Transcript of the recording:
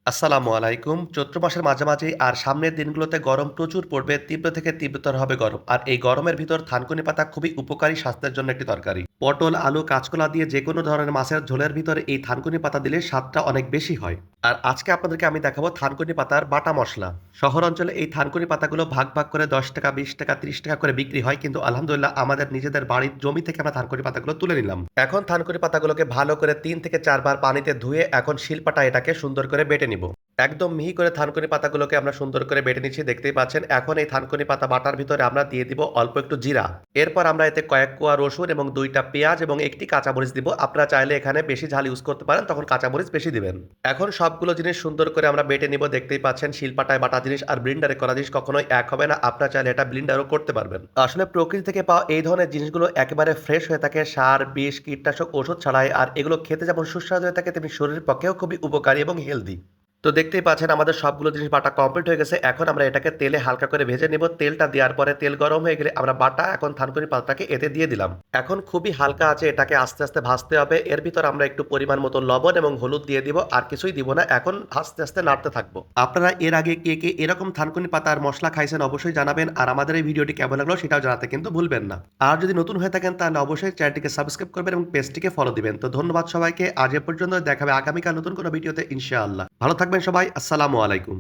আসসালামু আলাইকুম। চৈত্র মাসের মাঝামাঝি আর সামনের দিনগুলোতে গরম প্রচুর পড়বে। তীব্র থেকে তীব্রতর হবে গরম। আর এই গরমের ভিতর থানকুনি পাতা খুবই উপকারী স্বাস্থ্যের জন্য একটি তরকারি। পটল, আলু, কাঁচকলা দিয়ে যেকোনো ধরনের মাছের ঝোলের ভিতরে এই থানকুনি পাতা দিলে স্বাদটা অনেক বেশি হয়। আর আজকে আপনাদেরকে আমি দেখাবো থানকুনি পাতার বাটা মসলা। শহর অঞ্চলে এই থানকুনি পাতাগুলো ভাগ, ভাগ করে ৳১০, ৳২০, ৳৩০ করে বিক্রি হয়। কিন্তু আলহামদুলিল্লাহ আমাদের নিজেদের বাড়ির জমি থেকে আমরা থানকুনি পাতাগুলো তুলে নিলাম। এখন থানকুনি পাতাগুলোকে ভালো করে ৩ থেকে ৪ বার পানিতে ধুয়ে এখন শিলপাটায় এটাকে সুন্দর করে বেটে নিব। একদম মিহি করে থানকুনি পাতাগুলোকে আমরা সুন্দর করে বেটে নিচ্ছি, দেখতেই পাচ্ছেন। এখন এই থানকুনি পাতা বাটার ভিতরে আমরা দিয়ে দিব অল্প একটু জিরা। এরপর আমরা এতে কয়েক কোয়া রসুন এবং ২ টা পেঁয়াজ এবং ১ টি কাঁচামরিচ দিব। আপনারা চাইলে এখানে বেশি ঝাল ইউজ করতে পারেন, তখন কাঁচামরিচ বেশি দিবেন। এখন সবগুলো জিনিস সুন্দর করে আমরা বেটে নিব, দেখতেই পাচ্ছেন। শিলপাটায় বাটা জিনিস আর ব্লেন্ডারে করা জিনিস কখনোই এক হবে না। আপনারা চাইলে এটা ব্লেন্ডারও করতে পারবেন। আসলে প্রকৃতি থেকে পাওয়া এই ধরনের জিনিসগুলো একেবারে ফ্রেশ হয়ে থাকে, সার, বিষ, কীটনাশক, ওষুধ ছাড়াই। আর এগুলো খেতে যেমন সুস্বাদু হয়ে থাকে, তেমনি শরীরের পক্ষেও খুবই উপকারী এবং হেলদি। তো দেখতেই পাচ্ছেন আমাদের সবগুলো জিনিস বাটা কমপ্লিট হয়ে গেছে। এখন আমরা এটাকে তেলে হালকা করে ভেজে নিব। তেলটা দেওয়ার পরে তেল গরম হয়ে গেলে আমরা বাটা এখন থানকুনি পাতাটাকে এতে দিয়ে দিলাম। এখন খুবই হালকা আছে এটাকে আস্তে আস্তে ভাজতে হবে। এর ভিতর আমরা একটু পরিমাণ মতো লবণ এবং হলুদ দিয়ে দিব, আর কিছুই দিব না। এখন আস্তে আস্তে নাড়তে থাকবো। আপনারা এর আগে কে কে এরকম থানকুনি পাতার মশলা খাইছেন অবশ্যই জানাবেন, আর আমাদের এই ভিডিওটি কেমন লাগলো সেটাও জানাতে কিন্তু ভুলবেন না। আর যদি নতুন হয়ে থাকেন তাহলে অবশ্যই চ্যানেলটিকে সাবস্ক্রাইব করবেন এবং পেজটিকে ফলো দিবেন। তো ধন্যবাদ সবাইকে। আজ এ পর্যন্ত, দেখাবে আগামীকাল নতুন কোনো ভিডিওতে ইনশাআল্লাহ। ভালো থাকবেন সবাই। আসসালামু আলাইকুম।